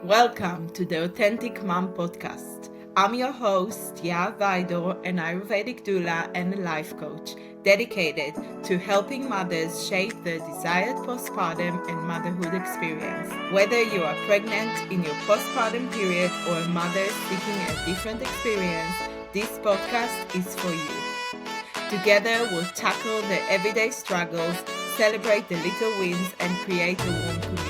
Welcome to the Authentic Mom Podcast. I'm your host, Yahav Vidor, an Ayurvedic doula and a life coach, dedicated to helping mothers shape their desired postpartum and motherhood experience. Whether you are pregnant, in your postpartum period, or a mother seeking a different experience, this podcast is for you. Together, we'll tackle the everyday struggles, celebrate the little wins, and create a warm community.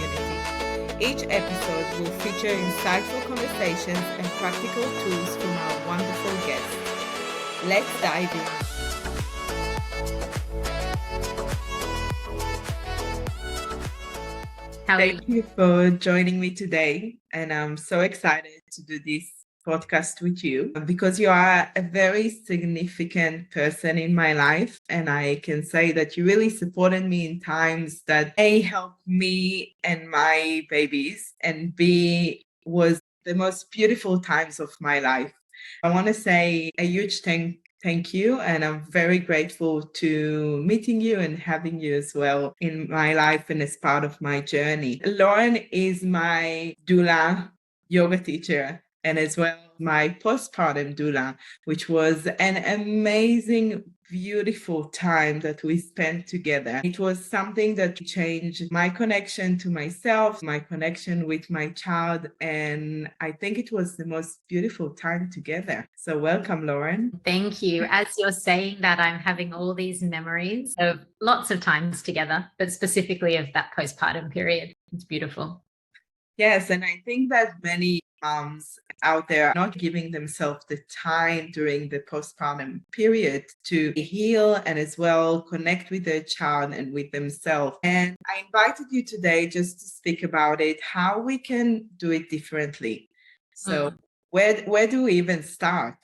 Each episode will feature insightful conversations and practical tools from our wonderful guests. Let's dive in. Thank you for joining me today, and I'm so excited to do this podcast with you because you are a very significant person in my life, and I can say that you really supported me in times that A, helped me and my babies, and B, was the most beautiful times of my life. I want to say a huge thank you, and I'm very grateful to meeting you and having you as well in my life and as part of my journey. Lauren is my doula, yoga teacher, and as well my postpartum doula, which was an amazing, beautiful time that we spent together. It was something that changed my connection to myself, my connection with my child, and I think it was the most beautiful time together. So welcome, Lauren. Thank you. As you're saying that, I'm having all these memories of lots of times together, but specifically of that postpartum period. It's beautiful. Yes, and I think that many moms out there are not giving themselves the time during the postpartum period to heal and as well connect with their child and with themselves. And I invited you today just to speak about it, how we can do it differently. So where do we even start?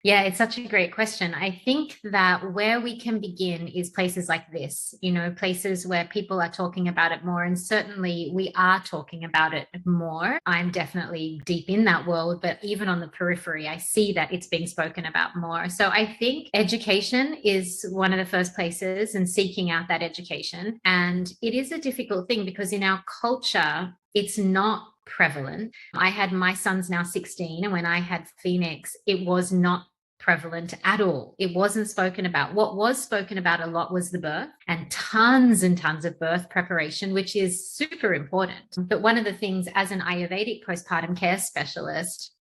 Yeah, it's such a great question. I think that where we can begin is places like this, places where people are talking about it more. And certainly we are talking about it more. I'm definitely deep in that world, but even on the periphery, I see that it's being spoken about more. So I think education is one of the first places, and seeking out that education. And it is a difficult thing because in our culture, it's not prevalent. I had my son's now 16, and when I had Phoenix, it was not prevalent at all. It wasn't spoken about. What was spoken about a lot was the birth, and tons of birth preparation, which is super important. But one of the things, as an Ayurvedic postpartum care specialist,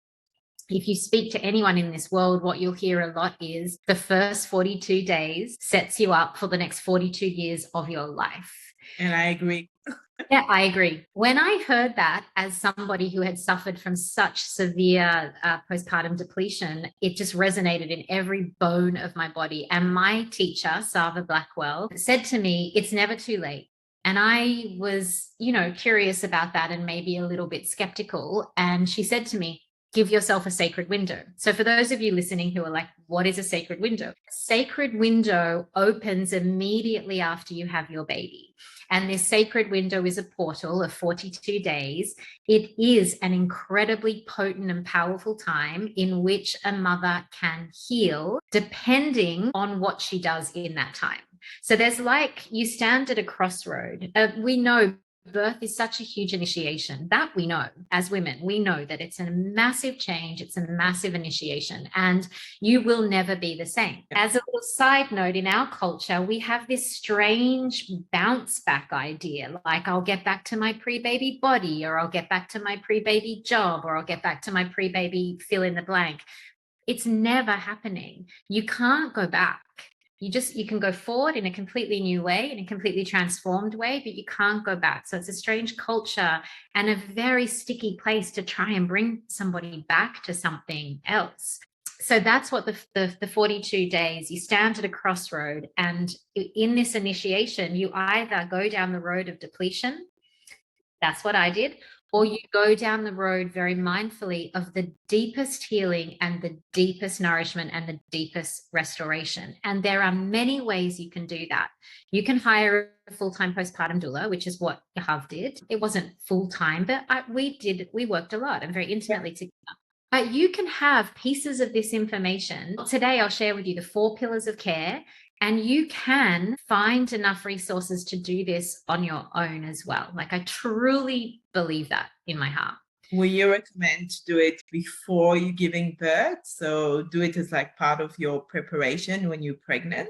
if you speak to anyone in this world, what you'll hear a lot is the first 42 days sets you up for the next 42 years of your life. And I agree. Yeah, I agree. When I heard that, as somebody who had suffered from such severe postpartum depletion, it just resonated in every bone of my body. And my teacher, Sava Blackwell, said to me, "It's never too late." And I was, curious about that and maybe a little bit skeptical. And she said to me, "Give yourself a sacred window." So for those of you listening who are like, what is a sacred window? A sacred window opens immediately after you have your baby. And this sacred window is a portal of 42 days. It is an incredibly potent and powerful time in which a mother can heal depending on what she does in that time. So there's you stand at a crossroad. We know birth is such a huge initiation. That we know as women. We know that it's a massive change. It's a massive initiation, and you will never be the same. As a little side note, in our culture, we have this strange bounce back idea, like I'll get back to my pre-baby body, or I'll get back to my pre-baby job, or I'll get back to my pre-baby fill in the blank. It's never happening. You can't go back. You can go forward in a completely new way, in a completely transformed way, but you can't go back. So it's a strange culture and a very sticky place to try and bring somebody back to something else. So that's what the 42 days, you stand at a crossroad, and in this initiation, you either go down the road of depletion. That's what I did. Or you go down the road very mindfully of the deepest healing and the deepest nourishment and the deepest restoration. And there are many ways you can do that. You can hire a full-time postpartum doula, which is what Yahav did. It wasn't full-time, but we worked a lot and very intimately together. But you can have pieces of this information. Today, I'll share with you the 4 pillars of care And you can find enough resources to do this on your own as well. Like, I truly believe that in my heart. Will you recommend to do it before you giving birth? So do it as like part of your preparation when you're pregnant?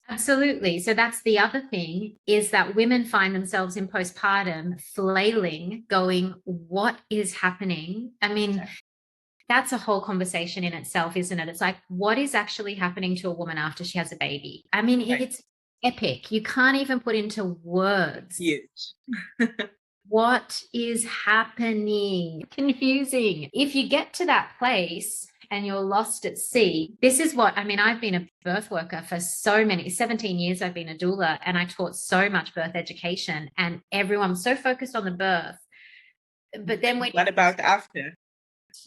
Absolutely. So that's the other thing, is that women find themselves in postpartum flailing, going, what is happening? I mean, that's a whole conversation in itself, isn't it? It's like, what is actually happening to a woman after she has a baby? I mean, Right. it's epic. You can't even put into words Huge. what is happening. Confusing. If you get to that place and you're lost at sea, this is what, I mean, I've been a birth worker for 17 years. I've been a doula, and I taught so much birth education, and everyone's so focused on the birth. But then what about after?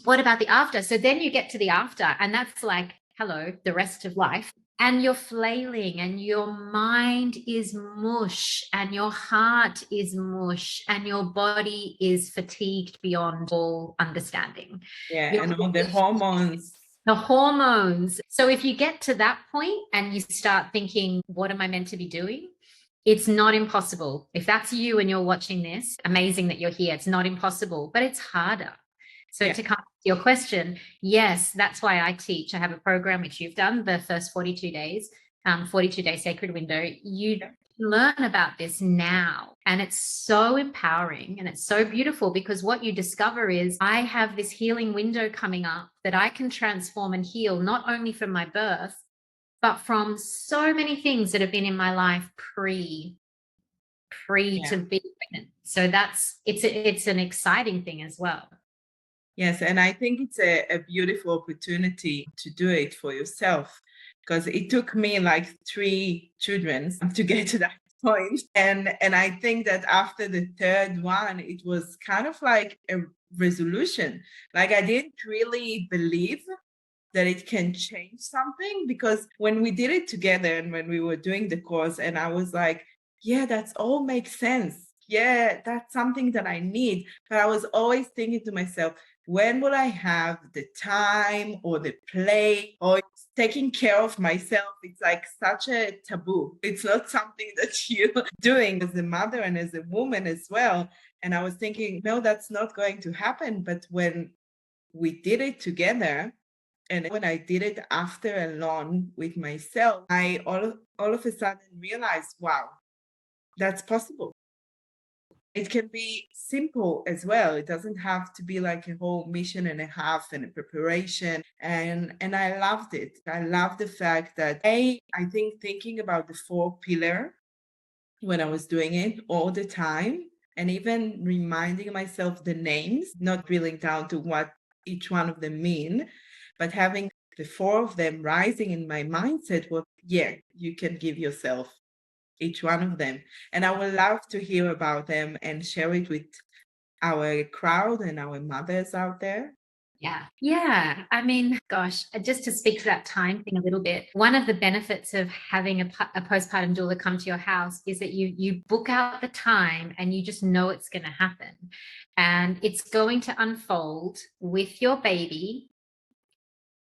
What about the after? So then you get to the after, and that's like, hello, the rest of life. And you're flailing, and your mind is mush, and your heart is mush, and your body is fatigued beyond all understanding. Yeah, and all the hormones. The hormones. So if you get to that point and you start thinking, what am I meant to be doing? It's not impossible. If that's you and you're watching this, amazing that you're here. It's not impossible, but it's harder. So to come to your question, yes, that's why I teach. I have a program which you've done, the first 42 days, 42-day sacred window. You learn about this now, and it's so empowering and it's so beautiful, because what you discover is, I have this healing window coming up that I can transform and heal, not only from my birth, but from so many things that have been in my life pre to be pregnant. So it's an exciting thing as well. Yes, and I think it's a beautiful opportunity to do it for yourself, because it took me like 3 children to get to that point. And I think that after the third one, it was kind of like a resolution. Like, I didn't really believe that it can change something, because when we did it together and when we were doing the course, and I was like, yeah, that's all makes sense. Yeah, that's something that I need. But I was always thinking to myself, when will I have the time or the play or taking care of myself? It's like such a taboo. It's not something that you're doing as a mother and as a woman as well. And I was thinking, no, that's not going to happen. But when we did it together, and when I did it after alone with myself, I all of a sudden realized, wow, that's possible. It can be simple as well. It doesn't have to be like a whole mission and a half and a preparation. And I loved it. I love the fact that I think thinking about the 4 pillar when I was doing it all the time, and even reminding myself the names, not drilling down to what each one of them mean, but having the 4 of them rising in my mindset, well, yeah, you can give yourself each one of them. And I would love to hear about them and share it with our crowd and our mothers out there. Yeah. Yeah. I mean, gosh, just to speak to that time thing a little bit, one of the benefits of having a postpartum doula come to your house is that you book out the time and you just know it's going to happen. And it's going to unfold with your baby,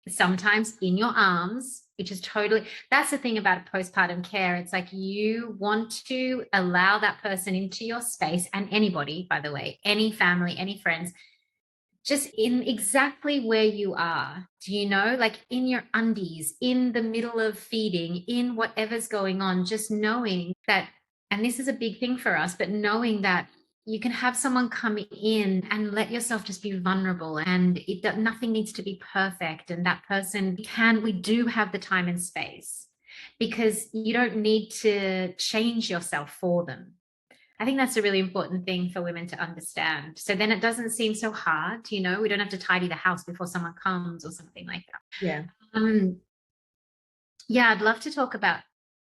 sometimes in your arms, which is totally, that's the thing about postpartum care. It's like, you want to allow that person into your space, and anybody, by the way, any family, any friends, just in exactly where you are. Do you know, like in your undies, in the middle of feeding, in whatever's going on, just knowing that, and this is a big thing for us, but knowing that you can have someone come in and let yourself just be vulnerable, and nothing needs to be perfect. And that person we do have the time and space, because you don't need to change yourself for them. I think that's a really important thing for women to understand. So then it doesn't seem so hard, we don't have to tidy the house before someone comes or something like that. Yeah. Yeah, I'd love to talk about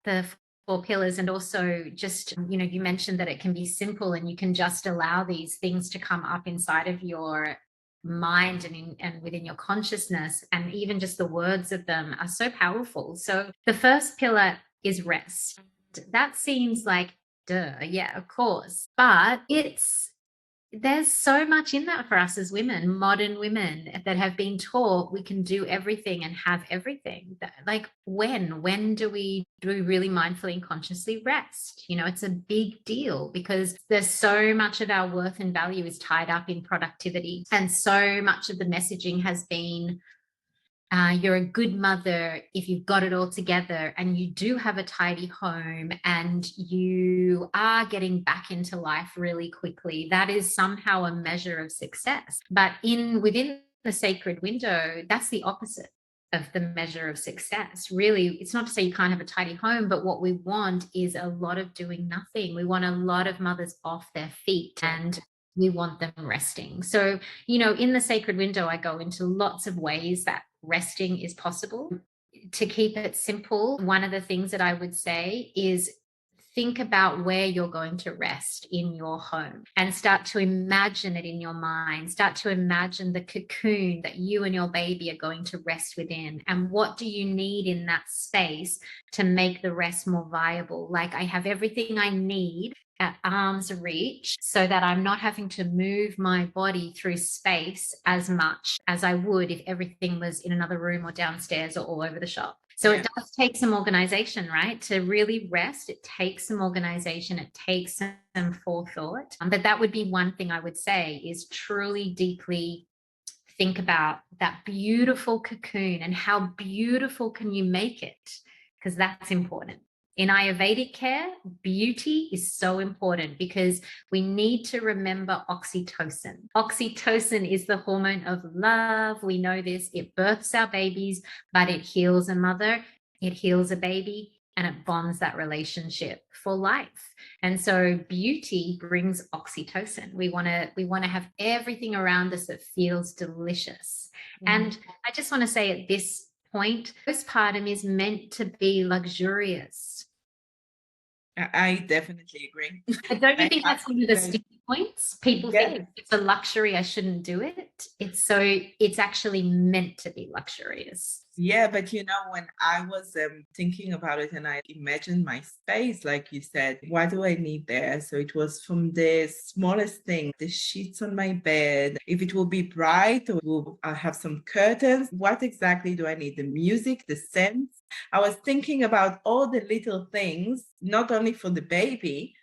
the 4 pillars, and also just, you mentioned that it can be simple and you can just allow these things to come up inside of your mind and within your consciousness, and even just the words of them are so powerful. So the first pillar is rest. That seems like, duh, yeah, of course. But it's there's so much in that for us as women, modern women that have been taught we can do everything and have everything. Like when do we really mindfully and consciously rest? It's a big deal because there's so much of our worth and value is tied up in productivity. And so much of the messaging has been you're a good mother if you've got it all together and you do have a tidy home and you are getting back into life really quickly. That is somehow a measure of success. But within the sacred window, that's the opposite of the measure of success. Really, it's not to say you can't have a tidy home, but what we want is a lot of doing nothing. We want a lot of mothers off their feet and we want them resting. So, in the sacred window, I go into lots of ways that resting is possible. To keep it simple, one of the things that I would say is think about where you're going to rest in your home and start to imagine it in your mind. Start to imagine the cocoon that you and your baby are going to rest within. And what do you need in that space to make the rest more viable? Like, I have everything I need at arm's reach so that I'm not having to move my body through space as much as I would if everything was in another room or downstairs or all over the shop. So it does take some organization, right? To really rest, it takes some organization, it takes some forethought. But that would be one thing I would say is truly deeply think about that beautiful cocoon and how beautiful can you make it? Because that's important. In Ayurvedic care, beauty is so important because we need to remember oxytocin. Oxytocin is the hormone of love. We know this. It births our babies, but it heals a mother, it heals a baby, and it bonds that relationship for life. And so beauty brings oxytocin. We want to have everything around us that feels delicious. And I just want to say at this point, postpartum is meant to be luxurious. I definitely agree. Don't you I think that's one of the sticky points? People Yes. think it's a luxury, I shouldn't do it. It's actually meant to be luxurious. Yeah, but when I was thinking about it and I imagined my space, like you said, what do I need there? So it was from the smallest thing, the sheets on my bed, if it will be bright or will I have some curtains, what exactly do I need? The music, the scents. I was thinking about all the little things, not only for the baby,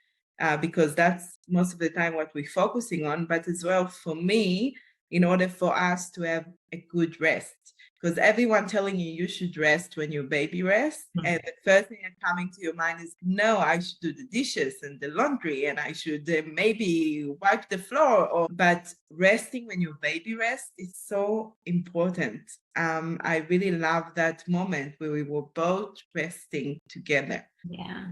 because that's most of the time what we're focusing on, but as well for me, in order for us to have a good rest. Because everyone telling you should rest when your baby rests. And the first thing that's coming to your mind is, no, I should do the dishes and the laundry and I should maybe wipe the floor. But resting when your baby rests is so important. I really love that moment where we were both resting together. Yeah.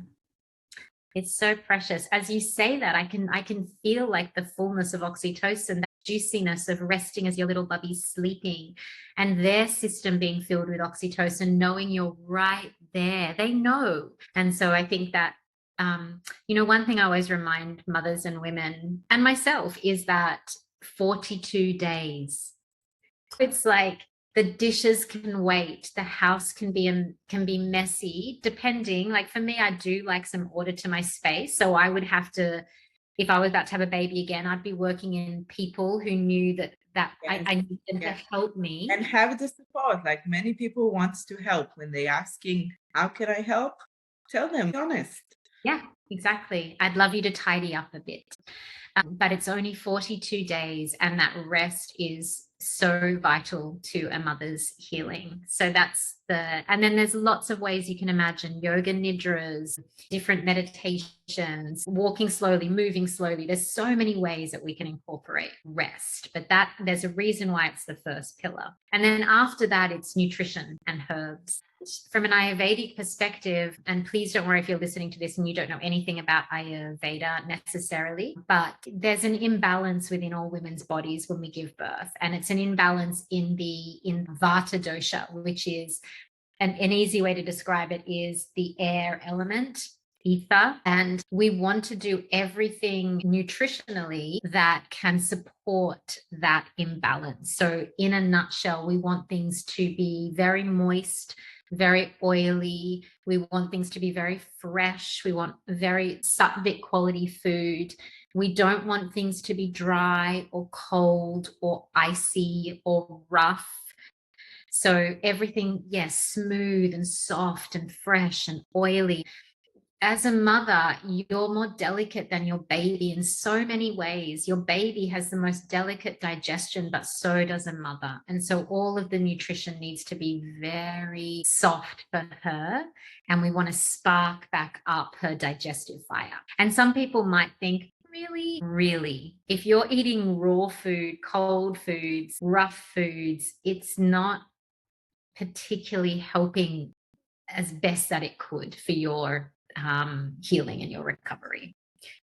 It's so precious. As you say that, I can feel like the fullness of oxytocin, that juiciness of resting as your little bubby's sleeping and their system being filled with oxytocin, knowing you're right there. They know. And so I think that, one thing I always remind mothers and women and myself is that 42 days. It's like the dishes can wait, the house can be messy, depending. Like for me, I do like some order to my space. So I would have to, if I was about to have a baby again, I'd be working in people who knew that Yes. I need them to help me. And have the support. Like many people want to help when they're asking, how can I help? Tell them, be honest. Yeah, exactly. I'd love you to tidy up a bit. But it's only 42 days, and that rest is so vital to a mother's healing. So and then there's lots of ways you can imagine yoga nidras, different meditations, walking slowly, moving slowly. There's so many ways that we can incorporate rest, but there's a reason why it's the first pillar. And then after that, it's nutrition and herbs. From an Ayurvedic perspective, and please don't worry if you're listening to this and you don't know anything about Ayurveda necessarily, but there's an imbalance within all women's bodies when we give birth. And it's an imbalance in Vata dosha, which is an easy way to describe it is the air element, ether. And we want to do everything nutritionally that can support that imbalance. So in a nutshell, we want things to be very moist, very oily. We want things to be very fresh. We want very sattvic quality food. We don't want things to be dry or cold or icy or rough. So everything, yes, smooth and soft and fresh and oily. As a mother, you're more delicate than your baby in so many ways. Your baby has the most delicate digestion, but so does a mother. And so all of the nutrition needs to be very soft for her. And we want to spark back up her digestive fire. And some people might think, really, if you're eating raw food, cold foods, rough foods, it's not particularly helping as best that it could for your healing and your recovery.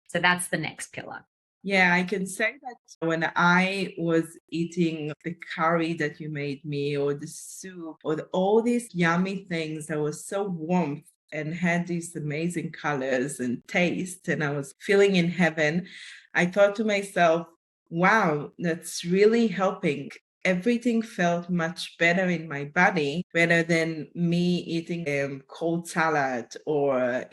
So that's the next pillar. Yeah, I can say that when I was eating the curry that you made me, or the soup, or all these yummy things that was so warm and had these amazing colors and taste, and I was feeling in heaven, I thought to myself, wow, that's really helping. Everything felt much better in my body rather than me eating cold salad or,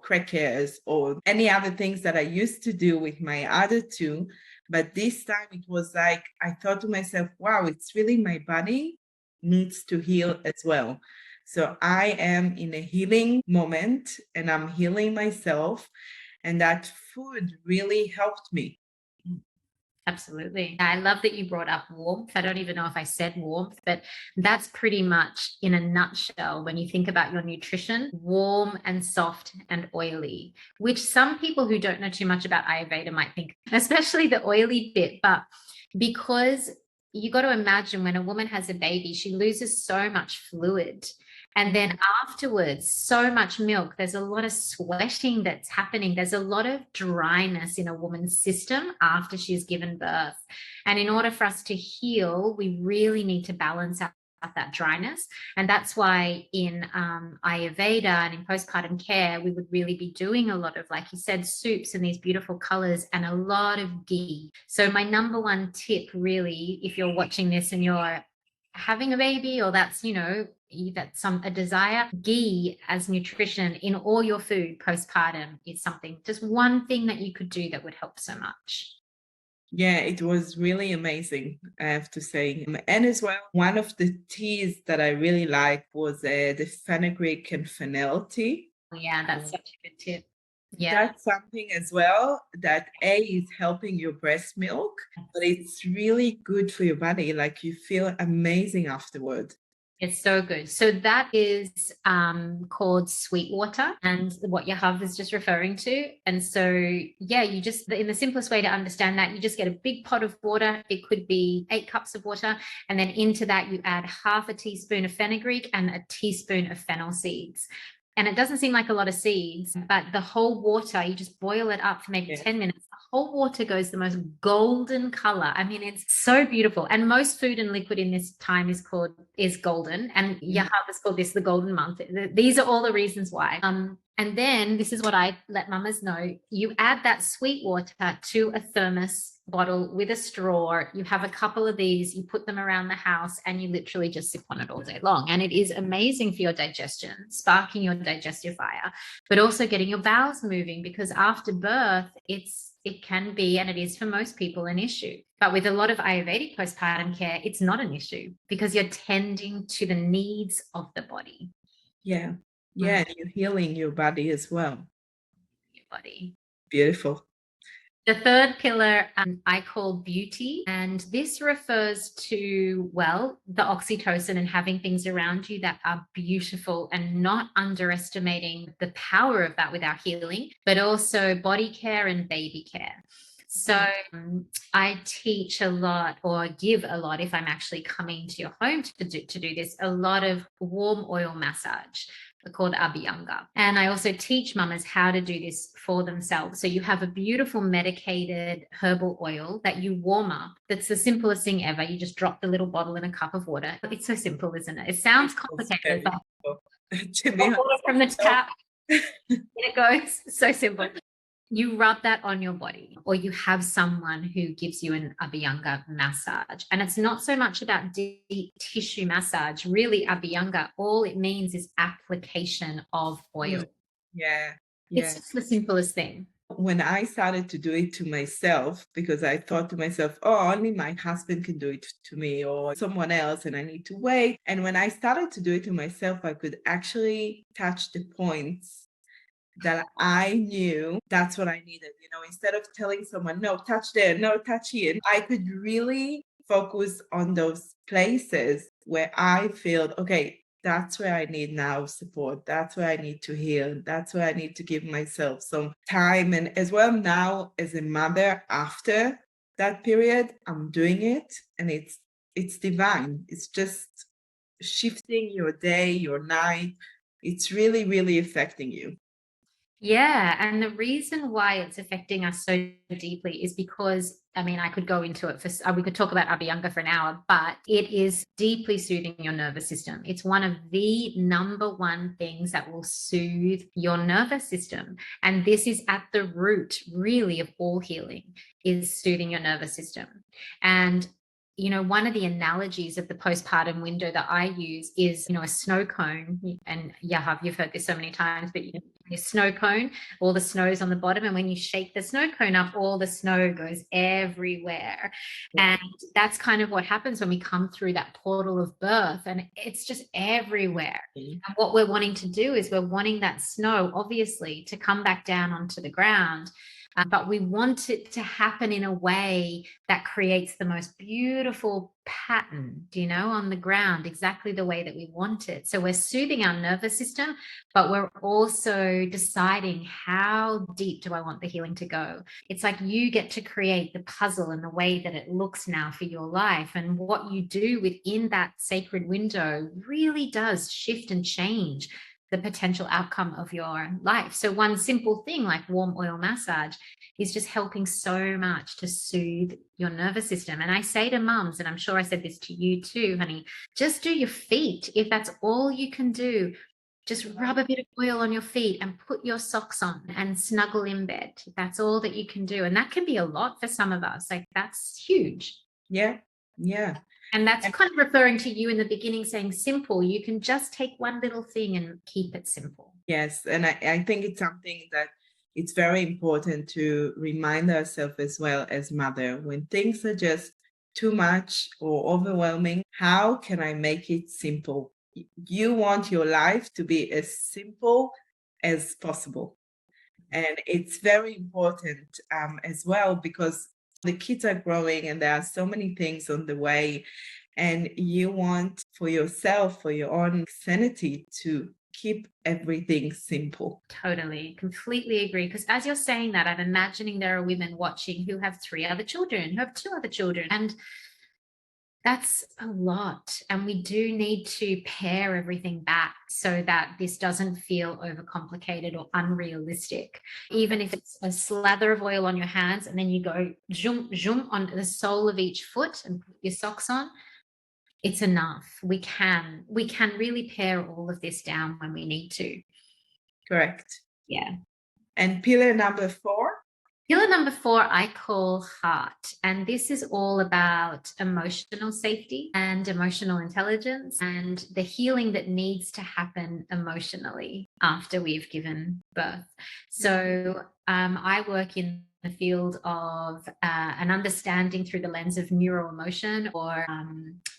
crackers or any other things that I used to do with my other two. But this time it was like, I thought to myself, wow, it's really my body needs to heal as well. So I am in a healing moment and I'm healing myself. And that food really helped me. Absolutely. I love that you brought up warmth. I don't even know if I said warmth, but that's pretty much in a nutshell when you think about your nutrition, warm and soft and oily, which some people who don't know too much about Ayurveda might think, especially the oily bit. But because you got to imagine when a woman has a baby, she loses so much fluid. And then afterwards, so much milk. There's a lot of sweating that's happening. There's a lot of dryness in a woman's system after she's given birth. And in order for us to heal, we really need to balance out that dryness. And that's why in Ayurveda and in postpartum care, we would really be doing a lot of, like you said, soups and these beautiful colors and a lot of ghee. So my number one tip really, if you're watching this and you're having a baby, or that's a desire, ghee as nutrition in all your food postpartum is something, just one thing that you could do that would help so much. Yeah, it was really amazing, I have to say. And as well, one of the teas that I really liked was the fenugreek and fennel tea. Yeah, that's such a good tip. Yeah, That's something as well that is helping your breast milk, but it's really good for your body. Like you feel amazing afterward. it's so good. So that is called sweet water, and what Yahav is just referring to. And so, yeah, you just, in the simplest way to understand that, you just get a big pot of water. It could be 8 cups of water. And then into that, you add half a teaspoon of fenugreek and a teaspoon of fennel seeds. And it doesn't seem like a lot of seeds, but the whole water, you just boil it up for maybe 10 minutes. The whole water goes the most golden color. I mean, it's so beautiful. And most food and liquid in this time is golden. And Yahav has called this the golden month. These are all the reasons why. And then this is what I let mamas know. You add that sweet water to a thermos bottle with a straw. You have a couple of these, you put them around the house, and you literally just sip on it all day long. And it is amazing for your digestion, sparking your digestive fire, but also getting your bowels moving, because after birth, it can be, and it is for most people, an issue. But with a lot of Ayurvedic postpartum care, it's not an issue because you're tending to the needs of the body. Yeah. Yeah, and you're healing your body as well. Your body. Beautiful. The third pillar I call beauty, and this refers to, well, the oxytocin and having things around you that are beautiful, and not underestimating the power of that with our healing, but also body care and baby care. So I teach a lot, or give a lot, if I'm actually coming to your home to do this, a lot of warm oil massage called Abhyanga. And I also teach mamas how to do this for themselves. So you have a beautiful medicated herbal oil that you warm up. That's the simplest thing ever. You just drop the little bottle in a cup of water. It's so simple, isn't it? It sounds complicated, but water from the tap, it goes. So simple. You rub that on your body, or you have someone who gives you an Abhyanga massage. And it's not so much about deep tissue massage. Really, Abhyanga, all it means is application of oil. Yeah. It's just the simplest thing. When I started to do it to myself, because I thought to myself, oh, only my husband can do it to me or someone else, and I need to wait. And when I started to do it to myself, I could actually touch the points that I knew that's what I needed. Instead of telling someone, no, touch there, no, touch here, I could really focus on those places where I feel, okay, that's where I need now support. That's where I need to heal. That's where I need to give myself some time. And as well, now as a mother, after that period, I'm doing it, and it's divine. It's just shifting your day, your night. It's really, really affecting you. Yeah, and the reason why it's affecting us so deeply is because, I mean, I could go into it we could talk about Abhyanga for an hour, but it is deeply soothing your nervous system. It's one of the number one things that will soothe your nervous system. And this is at the root, really, of all healing, is soothing your nervous system. And one of the analogies of the postpartum window that I use is, a snow cone. And Yahav, you've heard this so many times, but your snow cone, all the snow's on the bottom. And when you shake the snow cone up, all the snow goes everywhere. And that's kind of what happens when we come through that portal of birth, and it's just everywhere. And what we're wanting to do is we're wanting that snow, obviously, to come back down onto the ground. But we want it to happen in a way that creates the most beautiful pattern, on the ground, exactly the way that we want it. So we're soothing our nervous system, but we're also deciding, how deep do I want the healing to go? It's like you get to create the puzzle and the way that it looks now for your life. And what you do within that sacred window really does shift and change the potential outcome of your life. So one simple thing like warm oil massage is just helping so much to soothe your nervous system. And I say to mums, and I'm sure I said this to you too, honey, just do your feet. If that's all you can do, just rub a bit of oil on your feet and put your socks on and snuggle in bed. That's all that you can do. And that can be a lot for some of us. Like, that's huge. Yeah. Yeah. And that's kind of referring to you in the beginning saying simple. You can just take one little thing and keep it simple. Yes. And I think it's something that it's very important to remind ourselves as well as mother, when things are just too much or overwhelming, how can I make it simple? You want your life to be as simple as possible. And it's very important as well, because the kids are growing and there are so many things on the way, and you want for yourself, for your own sanity, to keep everything simple. Totally, completely agree. Because as you're saying that, I'm imagining there are women watching who have 3 other children, who have 2 other children, and that's a lot. And we do need to pare everything back so that this doesn't feel overcomplicated or unrealistic. Even if it's a slather of oil on your hands and then you go zoom, zoom on the sole of each foot and put your socks on, it's enough. We can really pare all of this down when we need to. Correct. Yeah. And pillar number 4? Pillar number 4, I call heart. And this is all about emotional safety and emotional intelligence and the healing that needs to happen emotionally after we've given birth. So I work in the field of an understanding through the lens of neuroemotion or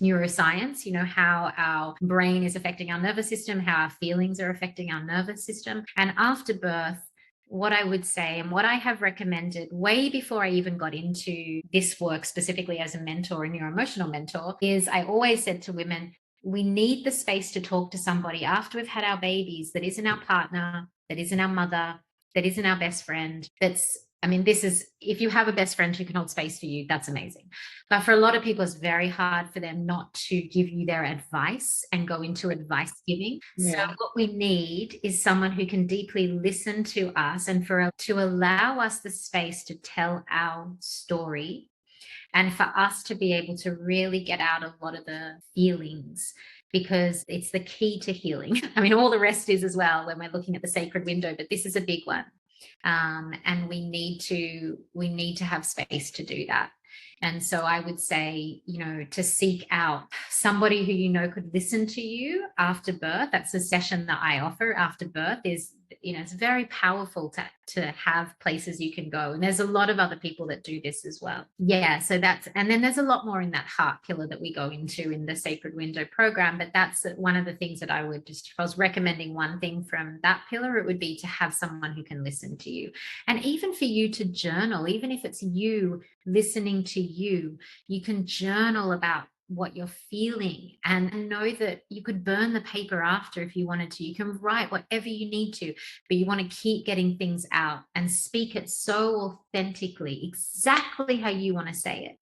neuroscience, how our brain is affecting our nervous system, how our feelings are affecting our nervous system. And after birth, what I would say and what I have recommended way before I even got into this work specifically as a mentor, a neuroemotional mentor, is I always said to women, we need the space to talk to somebody after we've had our babies that isn't our partner, that isn't our mother, that isn't our best friend. This is, if you have a best friend who can hold space for you, that's amazing. But for a lot of people, it's very hard for them not to give you their advice and go into advice giving. Yeah. So what we need is someone who can deeply listen to us and to allow us the space to tell our story and for us to be able to really get out a lot of the feelings, because it's the key to healing. All the rest is as well when we're looking at the sacred window, but this is a big one. And we need to have space to do that. And so I would say, to seek out somebody who could listen to you after birth. That's a session that I offer after birth. it's very powerful to have places you can go. And there's a lot of other people that do this as well. Yeah. So and then there's a lot more in that heart pillar that we go into in the Sacred Window program. But that's one of the things that I would if I was recommending one thing from that pillar, it would be to have someone who can listen to you. And even for you to journal, even if it's you listening to you, you can journal about what you're feeling and know that you could burn the paper after if you wanted to. You can write whatever you need to, but you want to keep getting things out and speak it so authentically, exactly how you want to say it.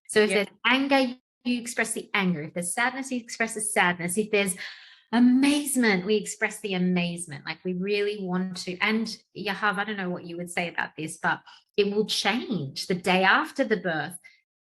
So if there's anger, you express the anger. If there's sadness, you express the sadness. If there's amazement, we express the amazement. Like we really want to. And Yahav, I don't know what you would say about this, but it will change the day after the birth,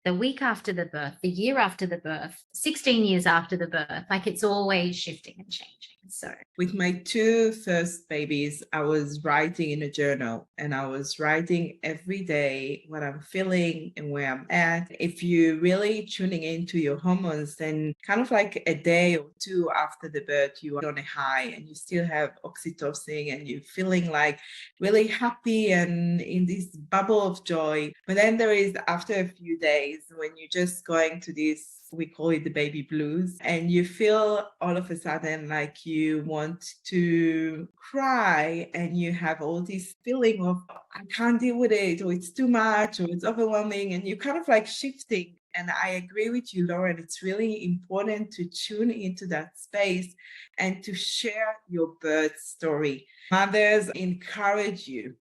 the week after the birth, the year after the birth, 16 years after the birth. Like it's always shifting and changing. So with my two first babies, I was writing in a journal, and I was writing every day what I'm feeling and where I'm at. If you're really tuning into your hormones, then kind of like a day or two after the birth, you are on a high and you still have oxytocin and you're feeling like really happy and in this bubble of joy. But then there is, after a few days, when you're just going to this, we call it the baby blues, and you feel all of a sudden like you want to cry and you have all this feeling of I can't deal with it, or it's too much, or it's overwhelming, and you're kind of like shifting. And I agree with you, Lauren. It's really important to tune into that space and to share your birth story. Mothers encourage you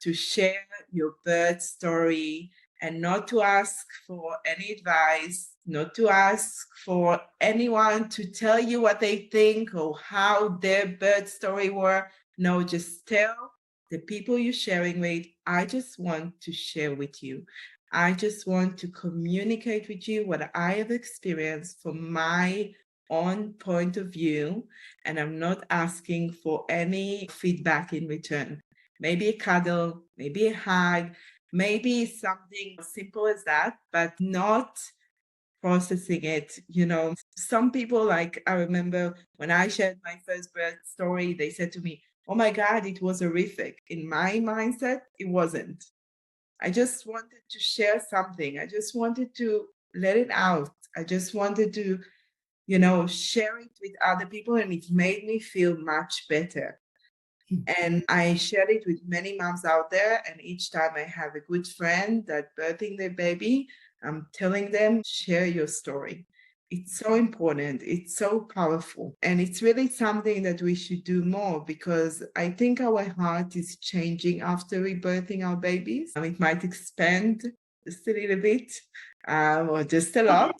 to share your birth story and not to ask for any advice, not to ask for anyone to tell you what they think or how their birth story were. No, just tell the people you're sharing with, I just want to share with you. I just want to communicate with you what I have experienced from my own point of view, and I'm not asking for any feedback in return. Maybe a cuddle, maybe a hug, maybe something as simple as that, but not processing it. Some people, like I remember when I shared my first birth story, they said to me, oh my God, it was horrific. In my mindset, it wasn't. I just wanted to share something. I just wanted to let it out. I just wanted to, share it with other people, and it made me feel much better. And I shared it with many moms out there. And each time I have a good friend that birthing their baby, I'm telling them, share your story. It's so important. It's so powerful. And it's really something that we should do more, because I think our heart is changing after rebirthing our babies. It might expand just a little bit, or just a lot.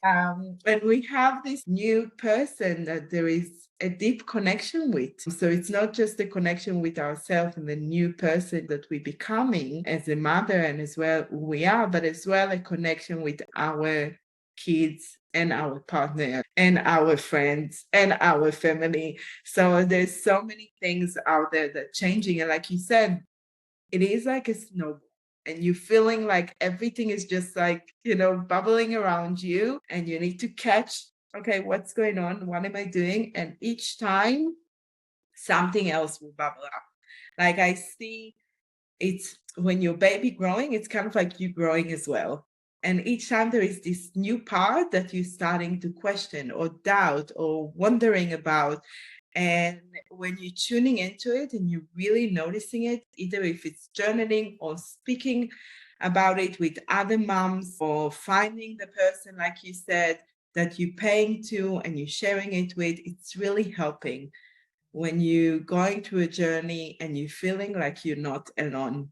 And we have this new person that there is a deep connection with. So it's not just a connection with ourselves and the new person that we're becoming as a mother and as well who we are, but as well a connection with our kids and our partner and our friends and our family. So there's so many things out there that are changing. And like you said, it is like a snowball, and you're feeling like everything is just like, bubbling around you, and you need to catch, okay, what's going on? What am I doing? And each time something else will bubble up. Like I see it's when your baby growing, it's kind of like you growing as well. And each time there is this new part that you're starting to question or doubt or wondering about. And when you're tuning into it and you're really noticing it, either if it's journaling or speaking about it with other moms, or finding the person, like you said, that you're paying to and you're sharing it with, it's really helping when you're going through a journey and you're feeling like you're not alone.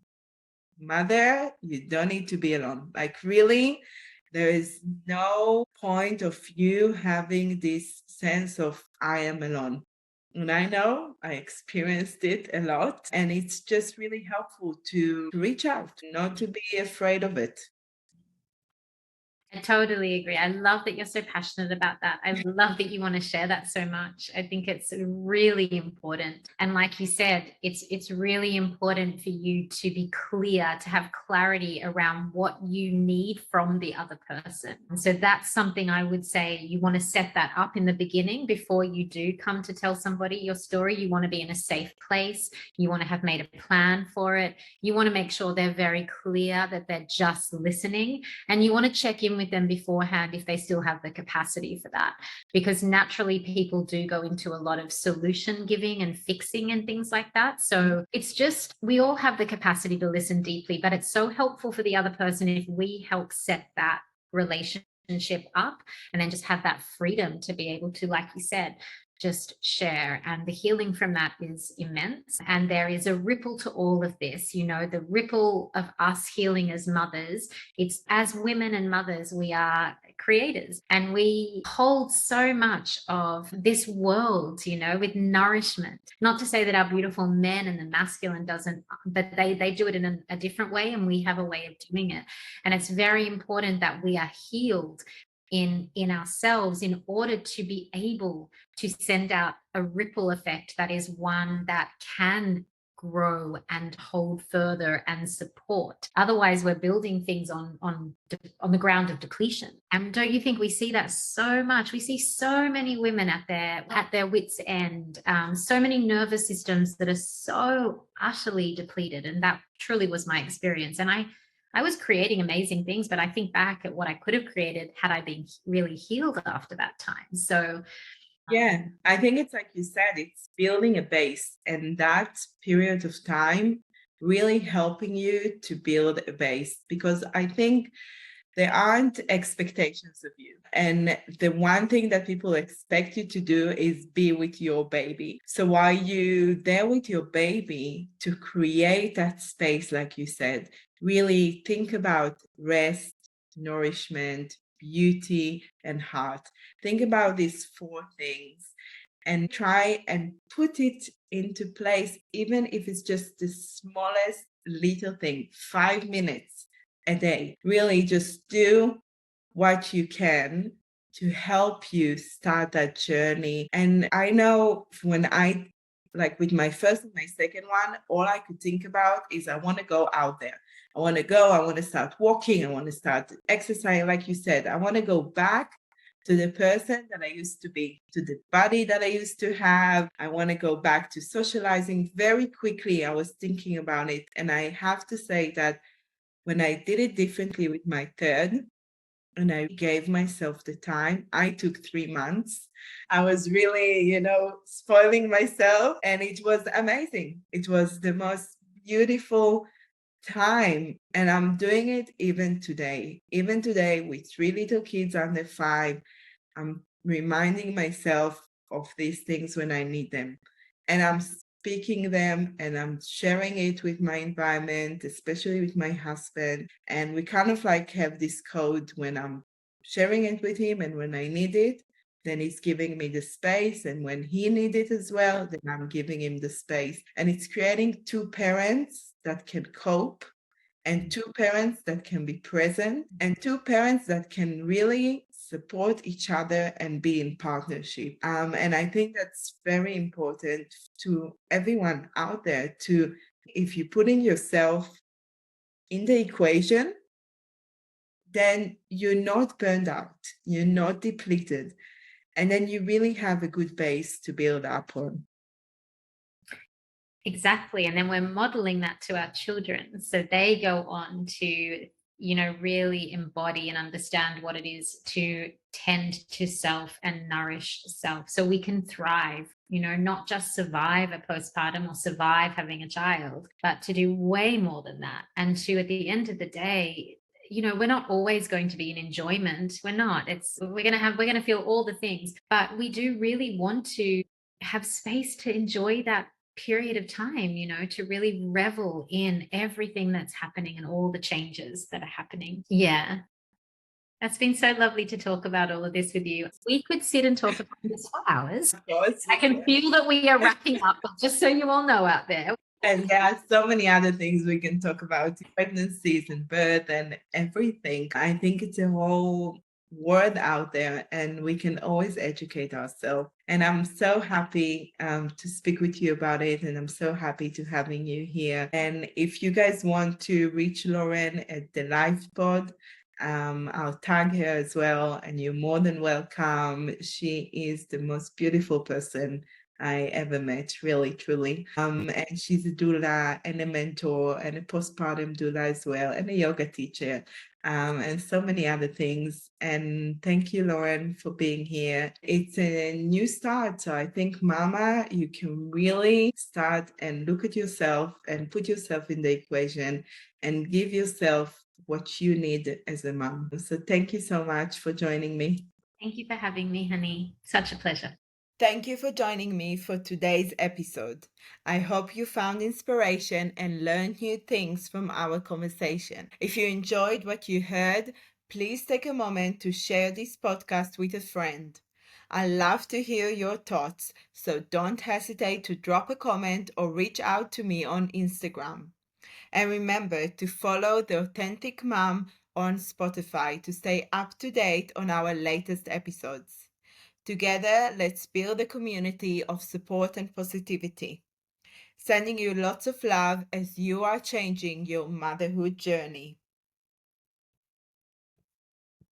Mother, you don't need to be alone. Like really, there is no point of you having this sense of I am alone. And I know I experienced it a lot, and it's just really helpful to reach out, not to be afraid of it. I totally agree. I love that you're so passionate about that. I love that you want to share that so much. I think it's really important. And like you said, it's really important for you to be clear, to have clarity around what you need from the other person. And so that's something I would say you want to set that up in the beginning before you do come to tell somebody your story. You want to be in a safe place. You want to have made a plan for it. You want to make sure they're very clear that they're just listening, and you want to check in with them beforehand if they still have the capacity for that, because naturally people do go into a lot of solution giving and fixing and things like that. So it's just, we all have the capacity to listen deeply, but it's so helpful for the other person if we help set that relationship up and then just have that freedom to be able to, like you said, just share. And the healing from that is immense. And there is a ripple to all of this, you know, the ripple of us healing as mothers. It's as women and mothers, we are creators and we hold so much of this world, you know, with nourishment. Not to say that our beautiful men and the masculine doesn't, but they do it in a different way, and we have a way of doing it. And it's very important that we are healed in ourselves in order to be able to send out a ripple effect that is one that can grow and hold further and support. Otherwise, we're building things on the ground of depletion. And don't you think we see that so much? We see so many women at their wits' end, so many nervous systems that are so utterly depleted. And that truly was my experience. And I was creating amazing things, but I think back at what I could have created had I been really healed after that time. So Yeah, I think it's like you said, it's building a base, and that period of time really helping you to build a base, because I think there aren't expectations of you. And the one thing that people expect you to do is be with your baby. So while you there with your baby to create that space, like you said, really think about rest, nourishment, beauty, and heart. Think about these four things and try and put it into place, even if it's just the smallest little thing, 5 minutes a day. Really just do what you can to help you start that journey. And I know when like with my first and my second one, all I could think about is I want to go out there. I want to go, I want to start walking, I want to start exercising. Like you said, I want to go back to the person that I used to be, to the body that I used to have. I want to go back to socializing very quickly. I was thinking about it. And I have to say that when I did it differently with my third, and I gave myself the time, I took 3 months. I was really, spoiling myself, and it was amazing. It was the most beautiful time. And I'm doing it even today. Even today, with three little kids under 5, I'm reminding myself of these things when I need them. And I'm speaking them and I'm sharing it with my environment, especially with my husband. And we kind of like have this code when I'm sharing it with him, and when I need it, then he's giving me the space. And when he needs it as well, then I'm giving him the space. And it's creating two parents that can cope, and two parents that can be present, and two parents that can really support each other and be in partnership. And I think that's very important to everyone out there to, if you're putting yourself in the equation, then you're not burned out, you're not depleted, and then you really have a good base to build up on. exactly. And then we're modeling that to our children. So they go on to, really embody and understand what it is to tend to self and nourish self so we can thrive, not just survive a postpartum or survive having a child, but to do way more than that. And to, at the end of the day, we're not always going to be in enjoyment. We're not. We're going to feel all the things, but we do really want to have space to enjoy that period of time, to really revel in everything that's happening and all the changes that are happening. Yeah. That's been so lovely to talk about all of this with you. We could sit and talk about this for hours. Of course, I can feel that we are wrapping up, but just so you all know out there, And there are so many other things we can talk about, pregnancies and birth and everything. I think it's a whole world out there and we can always educate ourselves. And I'm so happy to speak with you about it. And I'm so happy to having you here. And if you guys want to reach Lauren at the live pod, I'll tag her as well, and you're more than welcome. She is the most beautiful person I ever met, really, truly. And she's a doula and a mentor and a postpartum doula as well, and a yoga teacher, and so many other things. And thank you, Lauren, for being here. It's a new start. So I think, Mama, you can really start and look at yourself and put yourself in the equation and give yourself what you need as a mom. So thank you so much for joining me. Thank you for having me, honey. Such a pleasure. Thank you for joining me for today's episode. I hope you found inspiration and learned new things from our conversation. If you enjoyed what you heard, please take a moment to share this podcast with a friend. I love to hear your thoughts, so don't hesitate to drop a comment or reach out to me on Instagram. And remember to follow The Authentic Mom on Spotify to stay up to date on our latest episodes. Together, let's build a community of support and positivity. Sending you lots of love as you are changing your motherhood journey.